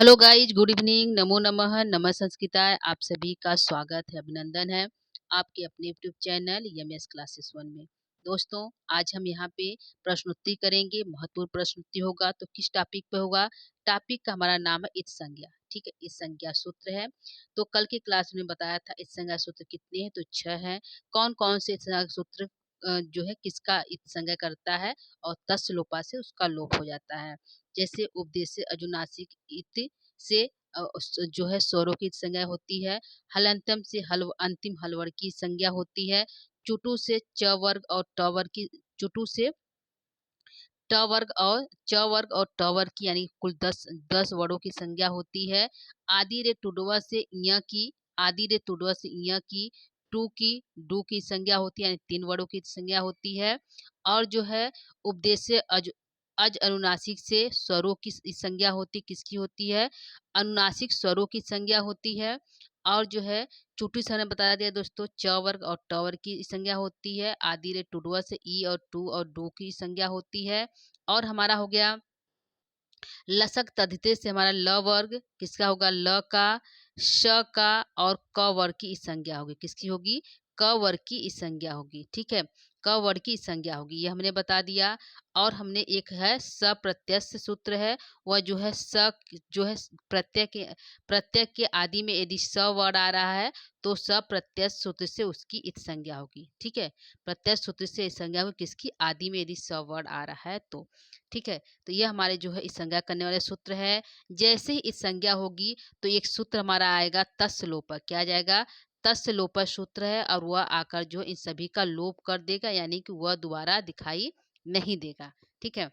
Hello guys, good evening, नमो नमः, नमः संस्कृताय। आप सभी का स्वागत है, अभिनंदन है आपके अपने यूट्यूब चैनल यमएस क्लासेस वन में। दोस्तों, आज हम यहाँ पे प्रश्नोत्तरी करेंगे। महत्वपूर्ण प्रश्नोत्तरी होगा तो किस टॉपिक पे होगा? टॉपिक का हमारा नाम है इत संज्ञा। ठीक है, इत संज्ञा सूत्र है। तो कल की क्लास में बताया था इत संज्ञा सूत्र कितने हैं, तो 6 हैं। कौन कौन से इत संज्ञा सूत्र जो है किसका इत संज्ञा करता है और तस्य लोपा से उसका लोप हो जाता है। जैसे उपदेश अनुनासिक इत से जो है स्वरों की संज्ञा होती है। हलंतम से हल अंतिम हलवर की संज्ञा होती है। चुटु से च वर्ग और ट वर्ग की चुटु से ट वर्ग और च वर्ग और ट वर्ग की यानी कुल 10 वर्णों की संज्ञा होती है। आदि रे टुडवा से ञ की आदि रे टुडवा से ञ की टू की डू की संज्ञा होती है यानी 3 वर्णों की संज्ञा होती है। और जो है उपदेश अज अनुनासिक से स्वरों की संज्ञा होती किसकी होती है? अनुनासिक स्वरों की संज्ञा होती है। और जो है चुटू सर ने बता दिया दोस्तों, च वर्ग और ट वर्ग की संज्ञा होती है। आदि रे टुडवा से ई और टू और डू की संज्ञा होती है। और हमारा हो गया लसक तद्धिते से हमारा ल वर्ग किसका होगा? ल का, श का और क वर्ग की इस संज्ञा होगी। किसकी होगी? क वर्ग की इस संज्ञा होगी। ठीक है, क वर्ग की इस संज्ञा होगी, ये हमने बता दिया। और हमने एक है सप्रत्यय सूत्र है, वह जो है जो है प्रत्यय के आदि में यदि स वर्ड आ रहा है तो सप्रत्यय सूत्र से उसकी इत संज्ञा होगी। ठीक है, प्रत्यय सूत्र से इस संज्ञा होगी किसकी? आदि में यदि स वर्ड आ रहा है तो। ठीक है, तो ये हमारे जो है इस संज्ञा करने वाले सूत्र है। जैसे ही इस संज्ञा होगी तो एक सूत्र हमारा आएगा तस्य लोप। क्या आ जाएगा? तस्य लोप सूत्र है और वह आकर जो इन सभी का लोप कर देगा, यानी कि वह दोबारा दिखाई नहीं देगा। ठीक है,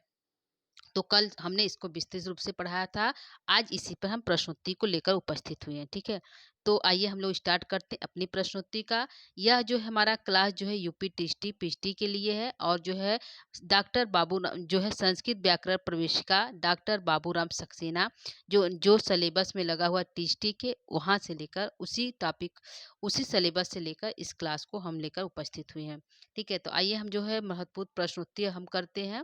तो कल हमने इसको विस्तृत रूप से पढ़ाया था। आज इसी पर हम प्रश्नोत्तरी को लेकर उपस्थित हुए हैं। ठीक है, तो आइए हम लोग स्टार्ट करते हैं अपनी प्रश्नोत्तरी का। यह जो है हमारा क्लास जो है यूपी टीएसटी पीएचडी के लिए है और जो है डॉक्टर बाबूराम जो है संस्कृत व्याकरण प्रवेशिका डॉक्टर बाबूराम सक्सेना जो सिलेबस में लगा हुआ टीएसटी के, वहाँ से लेकर उसी टॉपिक उसी सिलेबस से लेकर इस क्लास को हम लेकर उपस्थित हुए हैं। ठीक है, तो आइए हम जो है महत्वपूर्ण प्रश्नोत्तरी हम करते हैं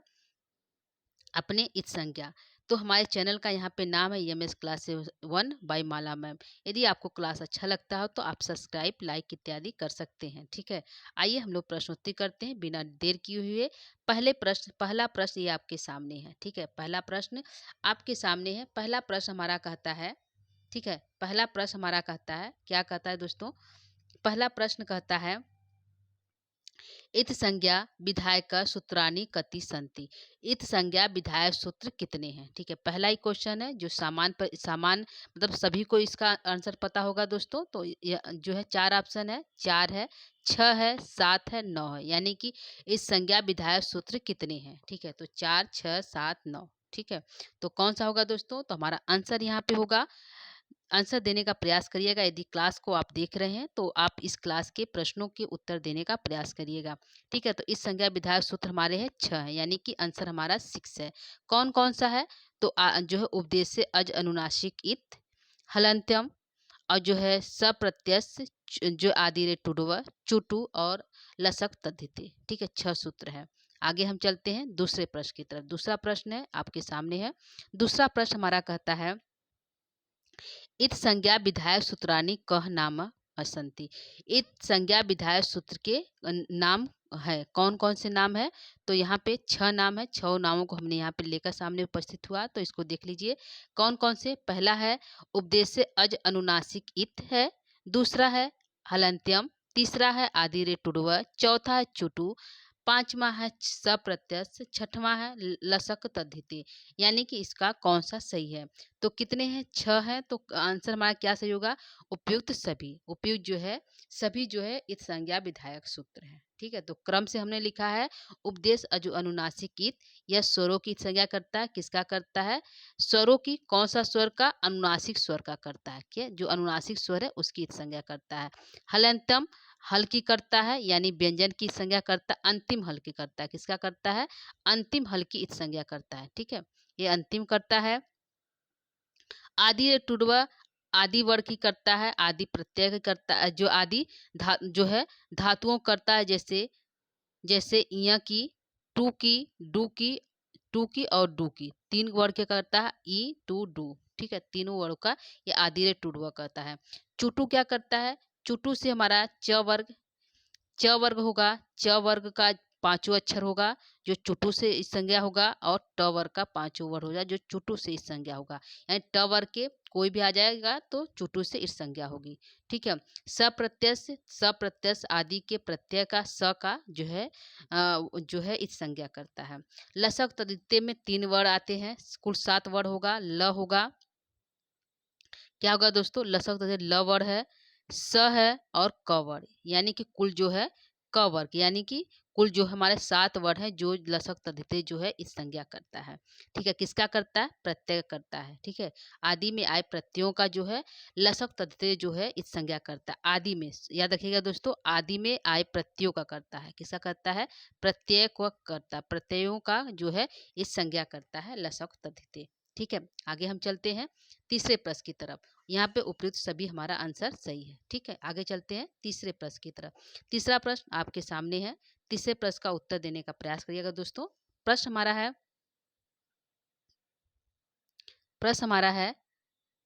अपने इत संज्ञा। तो हमारे चैनल का यहाँ पे नाम है MS classes one by Mala ma'am. यदि आपको क्लास अच्छा लगता हो तो आप सब्सक्राइब लाइक इत्यादि कर सकते हैं। ठीक है, आइए हम लोग प्रश्नोत्तरी करते हैं बिना देर किए हुए। पहला प्रश्न ये आपके सामने है। ठीक है, पहला प्रश्न आपके सामने है। पहला प्रश्न हमारा कहता है, ठीक है, पहला प्रश्न हमारा कहता है, क्या कहता है दोस्तों? पहला प्रश्न कहता है इत संज्ञा विधायक सूत्राणि कति संति। इत संज्ञा विधायक सूत्र कितने हैं? ठीक है, पहला ही क्वेश्चन है जो सामान मतलब सभी को इसका आंसर पता होगा दोस्तों। तो यह जो है 4 ऑप्शन है, 4 है, 6 है, 7 है, 9 है, यानी कि इस संज्ञा विधायक सूत्र कितने हैं? ठीक है, तो 4, 6, 7, 9। ठीक है, तो कौन सा होगा दोस्तों? तो हमारा आंसर यहाँ पे होगा, आंसर देने का प्रयास करिएगा। यदि क्लास को आप देख रहे हैं तो आप इस क्लास के प्रश्नों के उत्तर देने का प्रयास करिएगा। ठीक है, तो इस संज्ञा विधायक सूत्र हमारे हैं 6 है, यानी कि आंसर हमारा 6 है। कौन कौन सा है? तो जो है उपदेश से अज अनुनासिक इत, हलंत्यम और जो है सप्रत्ययस जो आदि रे टुडवा चुटू और लसक तद्धिते। ठीक है, 6 सूत्र है। आगे हम चलते हैं दूसरे प्रश्न की तरफ। दूसरा प्रश्न है आपके सामने है। दूसरा प्रश्न हमारा कहता है इत संज्ञा विधायक सूत्राणि कह नाम असंति। इत संज्ञा विधायक सूत्र के नाम है, कौन कौन से नाम है? तो यहाँ पे 6 नाम है। 6 नामों को हमने यहाँ पे लेकर सामने उपस्थित हुआ, तो इसको देख लीजिए कौन कौन से। पहला है उपदेश से अज अनुनासिक इत है, दूसरा है हलंत्यम, तीसरा है आदि रे टुडवा, चौथा है चुटू, पांचवा है सप्रत्यय, छठवां है लसक तद्धिति। यानी कि इसका कौन सा सही है? तो कितने हैं? 6 हैं, तो आंसर हमारा क्या सही होगा? उपयुक्त सभी। उपयुक्त जो है सभी जो है इत संज्ञा विधायक सूत्र है। ठीक है, तो क्रम से हमने लिखा है उपदेश अजु अनुनासिक इत, यह स्वरों की संज्ञा करता है। किसका करता है? स्वरों की। कौन सा स्वर का? अनुनासिक स्वर का करता है। क्या? जो अनुनासिक स्वर है उसकी इत संज्ञा करता है। हलंतम हल की करता है, यानी व्यंजन की संज्ञा करता है। अंतिम हल की करता है। किसका करता है? अंतिम हल की इत संज्ञा करता है। ठीक है, ये अंतिम करता है। आदि टुडवा आदि वर्ग की करता है, आदि प्रत्यय की करता है, जो आदि जो है धातुओं करता है, जैसे जैसे इया की, टू की, डू की, टू की और डू की। 3 वर्ग के करता है, ई टू डू। ठीक है, तीनों वर्णों का ये आदिरे टुडवा करता है। चुटु क्या करता है? चुटु से हमारा च वर्ग होगा, च वर्ग का पांचों अक्षर होगा जो चुटु से इस संज्ञा होगा, और ट वर्ग का पांचों वर्ग होगा जो चुटु से इस संज्ञा होगा। यानी ट वर्ग के कोई भी आ जाएगा तो चुटु से इस संज्ञा होगी। ठीक है। सप्रत्यय आदि के प्रत्यय का स का जो है इस संज्ञा करता है। लसक तद्धित में 3 वर्ण आते हैं, कुल 7 वर्ण होगा। ल होगा, क्या होगा दोस्तों? लसक तद्धित ल वर्ण है, स है और क वर्ण, यानी कि कुल जो है क वर्ग, यानी कि कुल जो हमारे 7 वर्ण है जो लसक तद्धित जो है इस संज्ञा करता है। ठीक है, किसका करता है? प्रत्यय करता है। ठीक है, आदि में आए प्रत्ययों का जो है लसक तद्धित जो है इस संज्ञा करता है। आदि में याद रखिएगा दोस्तों, आदि में आए प्रत्ययों का करता है। किसका करता है? प्रत्यय को करता है, प्रत्ययों का जो है इस संज्ञा करता है लसक तद्धित। ठीक है, आगे हम चलते हैं तीसरे प्रश्न की तरफ। यहाँ पे उपयुक्त सभी हमारा आंसर सही है। ठीक है, आगे चलते हैं तीसरे प्रश्न की तरफ। तीसरा प्रश्न आपके सामने है, तीसरे प्रश्न का उत्तर देने का प्रयास करिएगा दोस्तों। प्रश्न हमारा है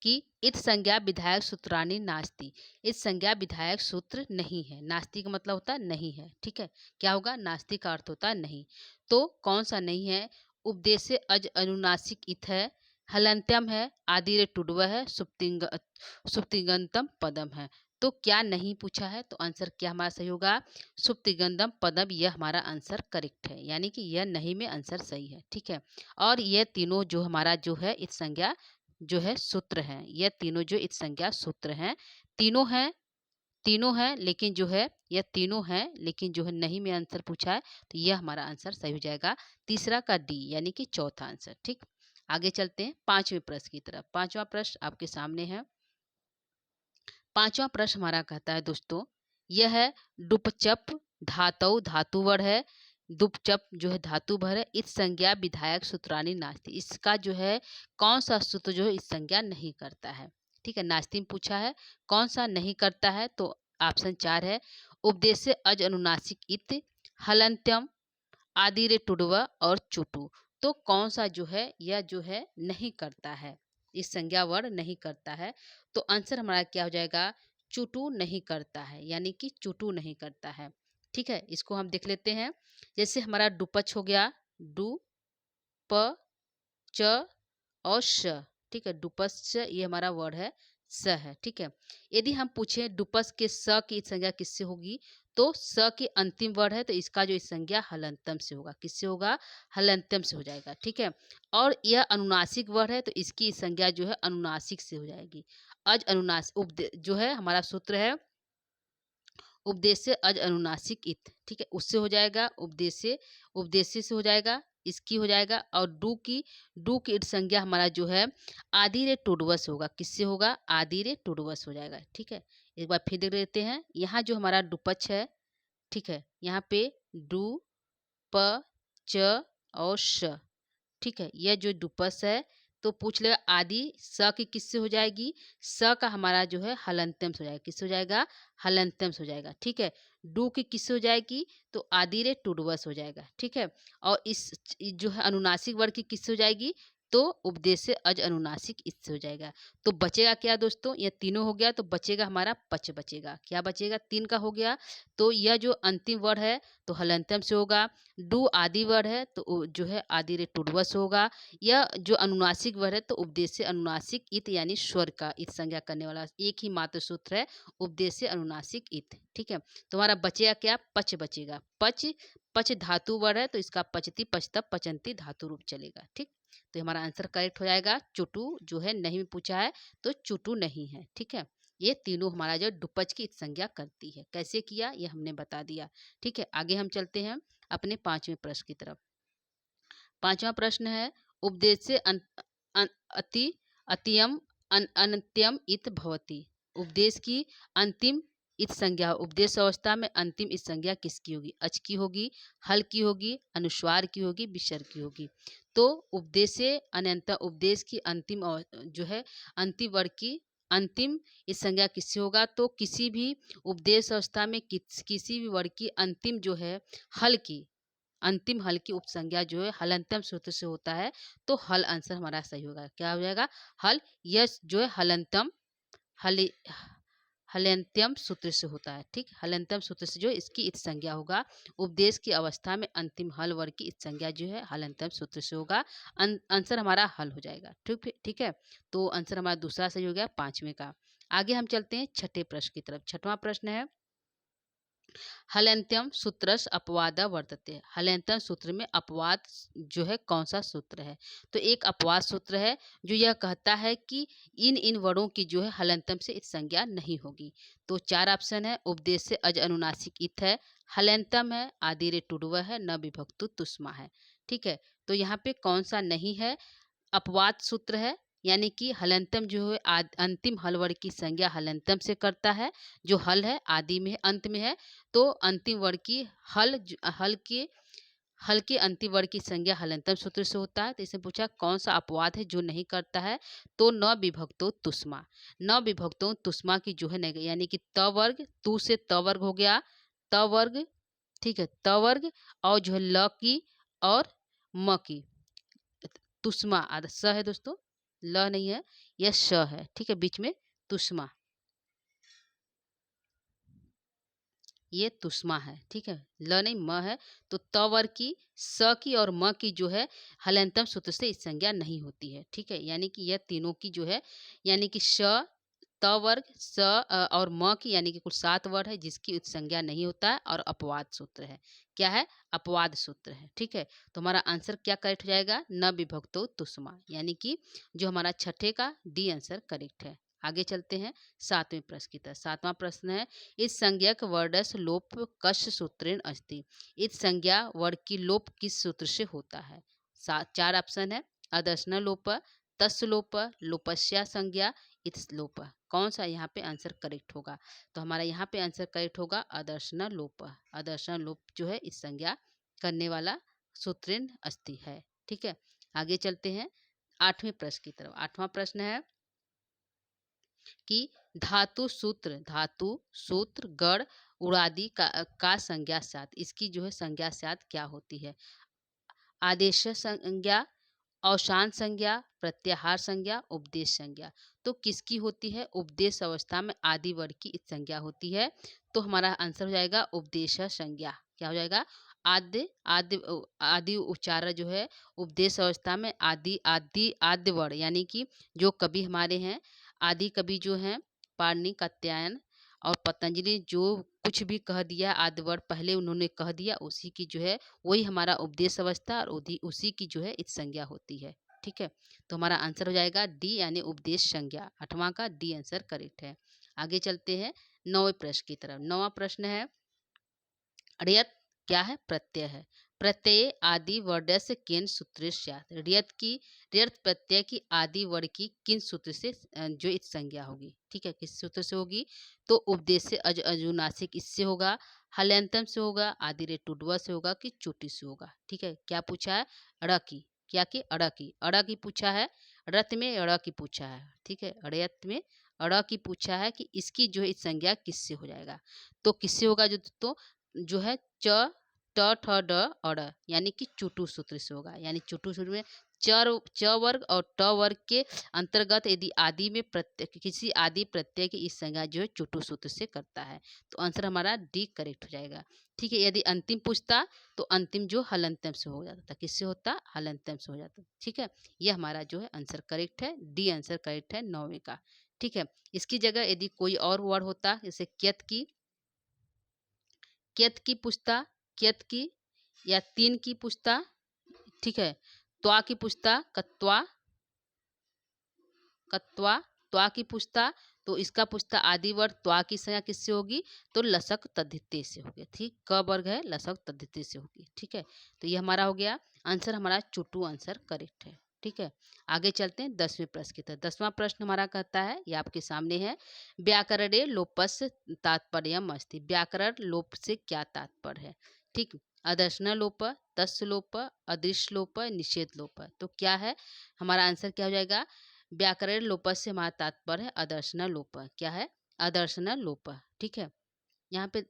कि इत संज्ञा विधायक सूत्रानी नास्ति। इस संज्ञा विधायक सूत्र नहीं है। नास्ति का मतलब होता है नहीं है। ठीक है, क्या होगा? नास्ति का अर्थ होता है नहीं। तो कौन सा नहीं है? उपदेशे अज अनुनासिक इत है, हलंत्यम है, आदिरे टुडव है, सुप्तिगंतम पदम है। तो क्या नहीं पूछा है, तो आंसर क्या हमारा सही होगा? सुप्तिगंतम पदम, यह हमारा आंसर करेक्ट है, यानी कि यह नहीं में आंसर सही है। ठीक है, और यह तीनों जो हमारा जो है इत संज्ञा जो है सूत्र हैं, यह तीनों जो इत संज्ञा सूत्र हैं, तीनों हैं लेकिन जो है यह तीनों हैं लेकिन जो है नहीं में आंसर पूछा है, तो यह हमारा आंसर सही हो जाएगा तीसरा का डी, यानी कि चौथा आंसर। ठीक, आगे चलते हैं पांचवें प्रश्न की तरफ। पांचवा प्रश्न आपके सामने है। पांचवा प्रश्न हमारा कहता है दोस्तों, यह है डुपचप धातु धातुवर है, दुपचप जो है धातु भर है, इस संज्ञा विधायक सूत्रानी नास्ति। इसका जो है कौन सा सूत्र जो है इस संज्ञा नहीं करता है। ठीक है, नास्ति में पूछा है कौन सा नहीं करता है, तो ऑप्शन 4 है उपदेश अज अनुनासिक इत, हलंत्यम, आदिरे टुडवा और चुटू। तो कौन सा जो है यह जो है नहीं करता है, इस संज्ञा वर्ण नहीं करता है, तो आंसर हमारा क्या हो जाएगा? चुटू नहीं करता है, यानी कि चुटू नहीं करता है। ठीक है, इसको हम देख लेते हैं। जैसे हमारा डुपच हो गया, डू प च और श। ठीक है, डुपस ये हमारा वर्ड है, स है। ठीक है, यदि हम पूछे डुपस के स की संज्ञा किससे होगी, तो स के अंतिम वर्ड है तो इसका जो संज्ञा हलंतम से होगा। किससे होगा? हलंतम से हो जाएगा। ठीक है, और यह अनुनासिक वर्ड है तो इसकी संज्ञा जो है अनुनासिक से हो जाएगी। अज अनुनासिक जो है हमारा सूत्र है उपदेश्य अज अनुनासिक इत। ठीक है, उससे हो जाएगा उपदेश्य से हो जाएगा, इसकी हो जाएगा, और डू की इट संज्ञा हमारा जो है आदि रे टुडवस होगा। किससे होगा? आदि रे टुडवस हो जाएगा। ठीक है, एक बार फिर देख लेते हैं। यहाँ जो हमारा डुपच है, ठीक है, यहाँ पे डू प च और श। ठीक है, यह जो डुपस है तो पूछ लेगा आदि स की किससे हो जाएगी? स का हमारा जो है हलंतम से हो जाएगा। किससे हो जाएगा? हलंतम से हो जाएगा। ठीक है, डू की किससे हो जाएगी? तो आदि रे टुडवस हो जाएगा। ठीक है, और इस जो है अनुनासिक वर्ग की किससे हो जाएगी? तो उपदेश अज अनुनासिक इससे हो जाएगा। तो बचेगा क्या दोस्तों? ये तीनों हो गया तो बचेगा हमारा पच बचेगा। क्या बचेगा? 3 का हो गया, तो यह जो अंतिम वर्ड है तो हलंतम से होगा। डू आदि वर्ड है तो जो है आदि रे टुडवस होगा। यह जो अनुनासिक वर्ड है तो उपदेश अनुनासिक इत, यानी स्वर का इत संज्ञा करने वाला एक ही मात्र सूत्र है, उपदेश अनुनासिक इत। ठीक है, तुम्हारा बचेगा क्या? पच बचेगा। पच धातु वर्ड है तो इसका पचती पचतप पचंती धातु रूप चलेगा। ठीक, तो हमारा आंसर करेक्ट हो जाएगा। चुटू जो है नहीं में पूछा है तो चुटू नहीं है। ठीक है, ये तीनों हमारा जो डुपच की संज्ञा करती है। कैसे किया ये हमने बता दिया। ठीक है, आगे हम चलते हैं अपने पांचवें प्रश्न की तरफ। पांचवा प्रश्न है उपदेश अति अतियम अनत्यम इत भवति। उपदेश की अंतिम इत संज्ञा, उपदेश अवस्था में अंतिम इत संज्ञा किसकी होगी? अच की होगी, हल की होगी, अनुस्वार की होगी, विसर्ग की होगी। तो उपदेश अनंत उपदेश की अंतिम जो है अंतिम वर्ग की अंतिम इस संज्ञा किससे होगा? तो किसी भी उपदेश अवस्था में किसी भी वर्ग की अंतिम जो है हल की अंतिम हल की उपसंज्ञा जो है हलंतम सूत्र से होता है, तो हल आंसर हमारा सही होगा। क्या हो जाएगा? हल। यह जो है हलंतम हल हलंत्यम सूत्र से होता है। ठीक, हलंत्यम सूत्र से जो है इसकी इत संज्ञा होगा। उपदेश की अवस्था में अंतिम हल वर्ग की इत संज्ञा जो है हलंत्यम सूत्र से होगा। आंसर हमारा हल हो जाएगा। ठीक ठीक है, तो आंसर हमारा दूसरा सही हो गया 5वें का। आगे हम चलते हैं छठे प्रश्न की तरफ। छठवां प्रश्न है हलंत्यम सूत्रस अपवाद वर्तते। हलंत्यम सूत्र में अपवाद जो है कौन सा सूत्र है? तो एक अपवाद सूत्र है जो यह कहता है कि इन इन वर्णों की जो है हलंत्यम से इत संज्ञा नहीं होगी। तो 4 ऑप्शन है। उपदेश से अज अनुनासिक इत है, हलंत्यम है, आदि रे टुडवा है, न विभक्तु तुष्मा है। ठीक है, तो यहाँ पे कौन सा नहीं है? अपवाद सूत्र है, यानी कि हलंतम जो है अंतिम हल वर्ग की संज्ञा हलंतम से करता है। जो हल है आदि में अंत में है, तो अंतिम वर्ग की हल के अंतिम वर्ग की संज्ञा हलंतम सूत्र से होता है। तो इसने पूछा कौन सा अपवाद है जो नहीं करता है? तो न विभक्तो तुष्मा। न विभक्तो तुष्मा की जो है यानी कि त वर्ग, तू से त वर्ग हो गया, त वर्ग। ठीक है, त वर्ग और जो है ल की और म की तुष्मा आधा स है दोस्तों, ल नहीं है, यह श है। ठीक है, बीच में तुष्मा, ये तुष्मा है। ठीक है, ल नहीं म है, तो त वर्ग की, स की और म की जो है हलंतम सूत्र से इस संज्ञा नहीं होती है। ठीक है, यानी कि यह तीनों की जो है, यानी कि श, त वर्ग, स और म की, यानी कि कुल 7 वर्ड है जिसकी उत्संज्ञा नहीं होता है और अपवाद सूत्र है। क्या है? अपवाद सूत्र है। ठीक है, तो हमारा आंसर क्या करेक्ट हो जाएगा? न विभक्तो तुष्मा, यानी कि जो हमारा छठे का डी आंसर करेक्ट है। आगे चलते हैं 7वें प्रश्न की तरफ। 7वां प्रश्न है इस संज्ञक वर्डस लोप कश सूत्रेण अस्ति। इस संज्ञा वर्ड की लोप किस सूत्र से होता है? 4 ऑप्शन है। अदर्शन लोप, तस् लोप, लोपस्या संज्ञा, इत्स लोप। कौन सा यहाँ पे आंसर करेक्ट होगा? तो हमारा यहाँ पे आंसर करेक्ट होगा अदर्शन लोप। अदर्शन लोप जो है इस संज्ञा करने वाला सूत्रेण अस्ति है। ठीक है, आगे चलते हैं 8वें प्रश्न की तरफ। 8वां प्रश्न है कि धातु सूत्र गण उड़ादि का संज्ञा साथ, इसकी जो है संज्ञा साथ क्या होती है? आदेश संज्ञा, अवसान संज्ञा, प्रत्याहार संज्ञा, उपदेश संज्ञा। तो किसकी होती है? उपदेश अवस्था में आदि वर्ग की इस संज्ञा होती है। तो हमारा आंसर हो जाएगा उपदेश संज्ञा। क्या हो जाएगा? आद्य आद्य आदि उच्चारण जो है उपदेश अवस्था में आदि आदि आद्य वर्ण, यानी कि जो कवि हमारे हैं आदि कवि जो हैं पाणिनि, कात्यायन और पतंजलि, जो कुछ भी कह दिया आद्य वर्ण पहले उन्होंने कह दिया, उसी की जो है वही हमारा उपदेश अवस्था और उसी की जो है इत संज्ञा होती है। ठीक है, तो हमारा आंसर हो जाएगा डी, यानी उपदेश संज्ञा। 8वां का डी आंसर करेक्ट है। आगे चलते हैं 9वें प्रश्न की तरफ। 9वां प्रश्न है रियत क्या है? प्रत्यय है। प्रत्यय आदि वर्डस्य किन सूत्र स्यात्। रियत प्रत्यय की आदि वर्ड की किन सूत्र से जो इत संज्ञा होगी? ठीक है, किस सूत्र से होगी? तो उपदेश से अजुनासिक इससे होगा, हलयंतम से होगा, आदि रे टुडवा से होगा, कि चोटी से होगा। ठीक है, क्या पूछा है? अड़ की, क्या की? अड़ की पूछा है। रत में अड़ की पूछा है। ठीक है, अड़यत में अड़ की पूछा है कि इसकी जो है इस संज्ञा किससे हो जाएगा? तो किससे होगा? जो है च ट ठ ड अड़, यानी कि चुटू सूत्र से होगा। यानी चुटू सूत्र में च वर्ग और ट वर्ग के अंतर्गत यदि आदि में प्रत्यय, किसी आदि प्रत्यय की इस संज्ञा जो है चुटू सूत्र से करता है। तो आंसर हमारा डी करेक्ट हो जाएगा। ठीक है, यदि अंतिम पूछता तो अंतिम जो हलंतम से हो जाता था, किससे होता? हलंतम से हो जाता। ठीक है, ये हमारा जो है आंसर करेक्ट है, डी आंसर करेक्ट है 9वें का। ठीक है, इसकी जगह यदि कोई और वर्ड होता, जैसे क्यत की पूछता, क्यत की या तीन की पूछता। ठीक है, त्वा की पूछता, कत्वा, कत्वा, त्वा की पूछता, तो इसका पूछता आदि वर्ग त्वा की संज्ञा किससे होगी? तो लसक तद्धिते से होगी। ठीक, क वर्ग है, लसक तद्धिते से होगी। ठीक है, तो ये हमारा हो गया आंसर, हमारा चुटू आंसर करेक्ट है। ठीक है, आगे चलते हैं 10वें प्रश्न की तरफ। 10वां प्रश्न हमारा कहता है, ये आपके सामने है, व्याकरणे लोपस तात्पर्यम अस्ति। व्याकरण लोप से क्या तात्पर्य है? ठीक, अदर्शन लोप, तस् लोप, अदृश्य लोप, निषेध लोप। तो क्या है हमारा आंसर? क्या हो जाएगा? व्याकरण लोप से हमारा तात्पर्य है अदर्शन लोप। क्या है? अदर्शन लोप। ठीक है, यहाँ पे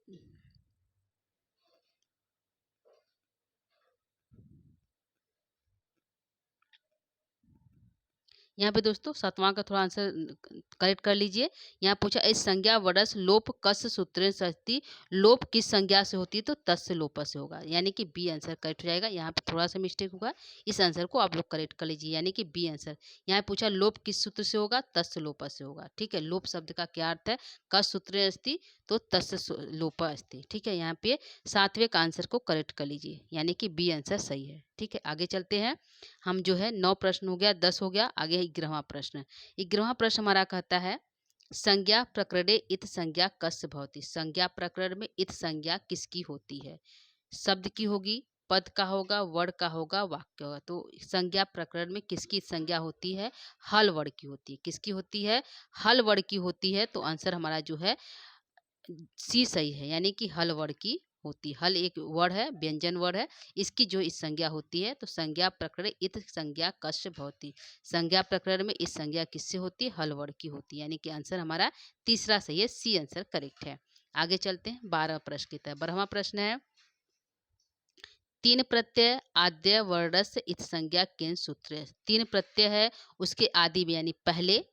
यहाँ पे दोस्तों 7वां का थोड़ा आंसर करेक्ट कर लीजिए। यहाँ पूछा इस संज्ञा वडस लोप कस सूत्रेण सस्ती, लोप किस संज्ञा से होती है तो तस्य लोप से होगा, यानी कि बी आंसर करेक्ट हो जाएगा। यहाँ पे थोड़ा सा मिस्टेक होगा, इस आंसर को आप लोग करेक्ट कर लीजिए, यानी कि बी आंसर। यहाँ पूछा लोप किस सूत्र से होगा, तस्य लोप से होगा। ठीक है, लोप शब्द का क्या अर्थ है, कस सूत्रेण अस्ति तो तस्य लोप अस्ति। ठीक है, यहाँ पे 7वें का आंसर को करेक्ट कर लीजिए, यानी कि बी आंसर सही है। ठीक है, आगे चलते हैं। हम जो है 9 प्रश्न हो गया, 10 हो गया, आगे 11वां प्रश्न। 11वां प्रश्न हमारा कहता है संज्ञा प्रकरणे इत संज्ञा कस्य भवति। संज्ञा प्रकरण में इत संज्ञा किसकी होती है, शब्द की होगी, पद का होगा, वर्ड का होगा, वाक्य होगा। तो संज्ञा प्रकरण में किसकी संज्ञा होती है, हल वर्ड की होती है। किसकी होती है, हल वर्ड की होती है। तो आंसर हमारा जो है सी सही है, यानी कि हल वर्ड की होती है। हल एक वर्ड है, व्यंजन वर्ड है, इसकी जो इस संज्ञा होती है। तो संज्ञा प्रकरण इत संज्ञा कस्य भवति। संज्ञा प्रकरण में इस संज्ञा किससे होती है, हल वर्ड की होती है, यानी कि आंसर हमारा तीसरा सही है, सी आंसर करेक्ट है। आगे चलते हैं 12 प्रश्न की तरफ। 12वां प्रश्न है तीन प्रत्यय आद्य वर्णस्य इत संज्ञा किन सूत्र। तीन प्रत्यय है, उसके आदि में यानी पहले,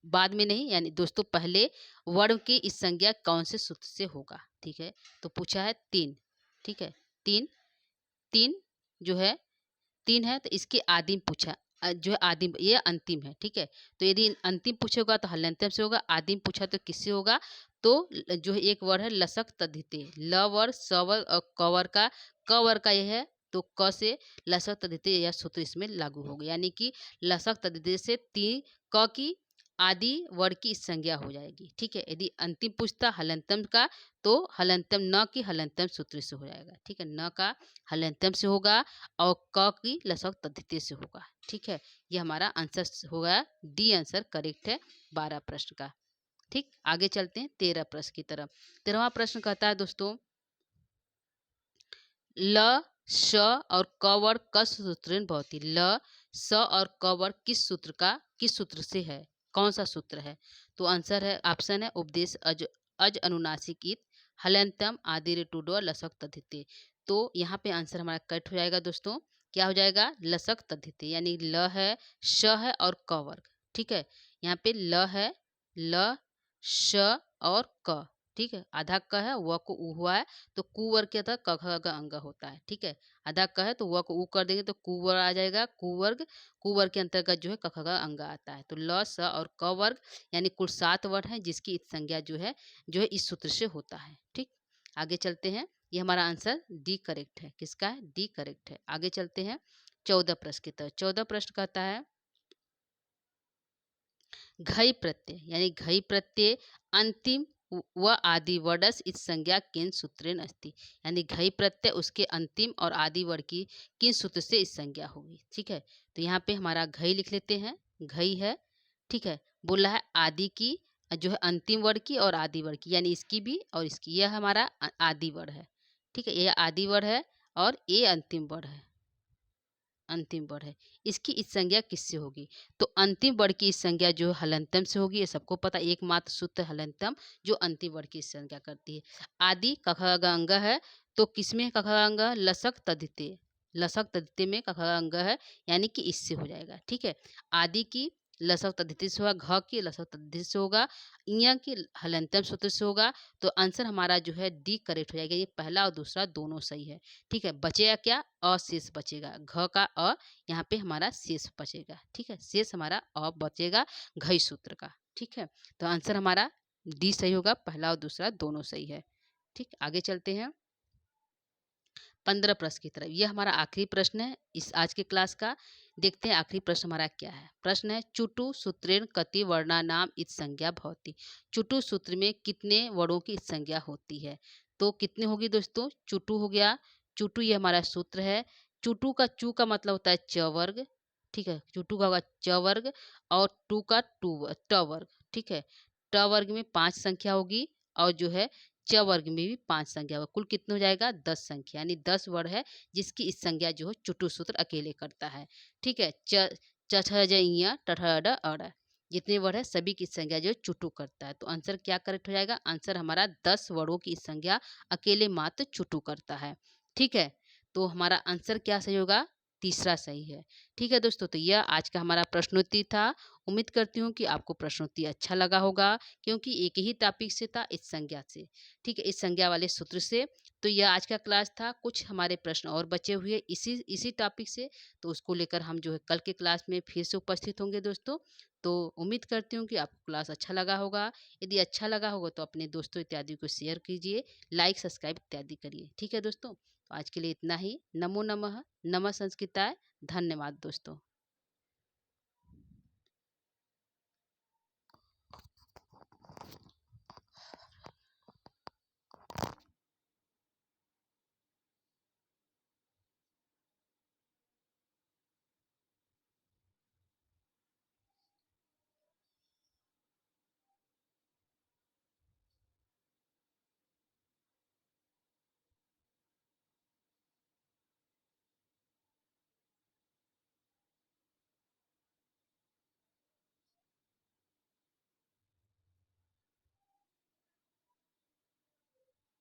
बाद में नहीं, यानी दोस्तों पहले वर्ण की इस संज्ञा कौन से सूत्र से होगा। ठीक है, तो पूछा है तीन। ठीक है, तीन, तीन जो है तीन है, तो इसके आदिम पूछा, जो है आदिम, ये अंतिम है। ठीक है, तो यदि अंतिम पूछेगा तो हल्यंतम से होगा, आदिम पूछा तो किससे होगा, तो जो है एक वर्ड है लसक तद्धिते, ल वर्ड स वर्ड और क वर्ड का, क वर्ड का यह है, तो क से लसक तद्धिते यह सूत्र इसमें लागू होगा, यानी कि लसक तद्धिते से तीन क की आदि वर्ड की संज्ञा हो जाएगी। ठीक है, यदि अंतिम पूछता हलंतम का, तो हलंतम न की हलंतम सूत्र से हो जाएगा। ठीक है, न का हलंतम से होगा और क की लसक तद्धिते से होगा। ठीक है, ये हमारा आंसर होगा, डी आंसर करेक्ट है 12 प्रश्न का। ठीक, आगे चलते हैं 13 प्रश्न की तरफ। 13वां प्रश्न कहता है दोस्तों ल श और क वर्ड कस सूत्रेण भवति। ल स और क वर्ड किस सूत्र का, किस सूत्र से है, कौन सा सूत्र है। तो आंसर है, ऑप्शन है उपदेश अज अज अनुनासिक इत हलंतम आदि रेटूडो लसक तद्धिते। तो यहाँ पे आंसर हमारा कट हो जाएगा दोस्तों, क्या हो जाएगा, लसक तद्धिते, यानी ल है, श है और क वर्ग। ठीक है, यहाँ पे ल है, ल श और क। ठीक है, आधा क है, व को उ हुआ है, तो कुवर्ग के अंदर क ख ग अंग होता है। ठीक है, आधा क है तो व को उ कर देंगे तो कुवर्ग आ जाएगा, कुवर्ग, कुवर्ग के अंतर्गत जो है क ख ग अंग आता है। तो ल स और क वर्ग यानी कुल 7 वर्ड है, जिसकी इत संज्ञा जो है इस सूत्र से होता है। ठीक, आगे चलते हैं। ये हमारा आंसर डी करेक्ट है, किसका है, डी करेक्ट है। आगे चलते हैं 14 प्रश्न की तरफ। 14 प्रश्न कहता है घई प्रत्यय, यानी घई प्रत्यय अंतिम व आदि वर्डस इस संज्ञा किन सूत्रेण अस्ति। यानी घई प्रत्यय उसके अंतिम और आदि वर्ड की किन सूत्र से इस संज्ञा होगी। ठीक है, तो यहाँ पे हमारा घई लिख लेते हैं, घई है। ठीक है, बोला है आदि की, जो है अंतिम वर्ड की और आदि वर्ड की, यानी इसकी भी और इसकी, यह हमारा आदि वर्ड है। ठीक है, यह आदि वर्ड है और ये अंतिम वर्ड है, अंतिम वर्ड है। इसकी इस संज्ञा किससे होगी, तो अंतिम वर्ड की इस संज्ञा जो है हलंतम से होगी, ये सबको पता, एकमात्र सूत्र हलंतम जो अंतिम वर्ड की इस संज्ञा करती है। आदि कखग अंग है, तो किसमें कखग अंग है, लसक तद्धिते, लसक तद्धिते में कखग अंग है, यानी कि इससे हो जाएगा। ठीक है, आदि की लसक तद्धिते से होगा, घ की लसक तद्धिते से होगा, इया की हलंतम सूत्र से होगा। तो आंसर हमारा जो है डी करेक्ट हो जाएगा, ये पहला और दूसरा दोनों सही है। ठीक है, बचेगा क्या, अशेष बचेगा, घ का अ, यहाँ पे हमारा शेष बचेगा। ठीक है, शेष हमारा अ बचेगा घई सूत्र का। ठीक है, तो आंसर हमारा डी सही होगा, पहला और दूसरा दोनों सही है। ठीक, आगे चलते हैं 15 प्रश्न की तरफ। यह हमारा आखिरी प्रश्न है इस आज के क्लास का। देखते हैं आखिरी प्रश्न हमारा क्या है। प्रश्न है चुटु सूत्रेण कति वर्णानाम इत संज्ञा भवति। चुटु सूत्र में कितने वर्णों की इत संज्ञा होती है, तो कितने होगी दोस्तों, चुटु हो गया, चुटु ये हमारा सूत्र है। चुटु का चू का मतलब होता है च वर्ग। ठीक है, चुटु का होगा च वर्ग और टू का ट वर्ग। ठीक है, ट वर्ग में 5 संख्या होगी और जो है च वर्ग में भी 5 संख्या होगा, कुल कितने हो जाएगा 10 संख्या, यानी 10 वर्ड है जिसकी इस संज्ञा जो है चुटु सूत्र अकेले करता है। ठीक है, च च छ ज इ ट ठ ड अ जितने वर्ड है सभी की संज्ञा जो है चुटु करता है। तो आंसर क्या करेक्ट हो जाएगा, आंसर हमारा 10 वर्डों की संज्ञा अकेले मात्र चुटु करता है। ठीक है, तो हमारा आंसर क्या सही होगा, तीसरा सही है। ठीक है दोस्तों, तो यह आज का हमारा प्रश्नोत्तरी था। उम्मीद करती हूँ कि आपको प्रश्नोत्तरी अच्छा लगा होगा, क्योंकि एक ही टॉपिक से था, इस संज्ञा से। ठीक है, इस संज्ञा वाले सूत्र से। तो यह आज का क्लास था। कुछ हमारे प्रश्न और बचे हुए इसी इसी टॉपिक से, तो उसको लेकर हम जो है कल के क्लास में फिर से उपस्थित होंगे दोस्तों। तो उम्मीद करती हूँ कि आपको क्लास अच्छा लगा होगा। यदि अच्छा लगा होगा तो अपने दोस्तों इत्यादि को शेयर कीजिए, लाइक सब्सक्राइब इत्यादि करिए। ठीक है दोस्तों, तो आज के लिए इतना ही। नमो नमः। नमः संस्कृताय। धन्यवाद दोस्तों।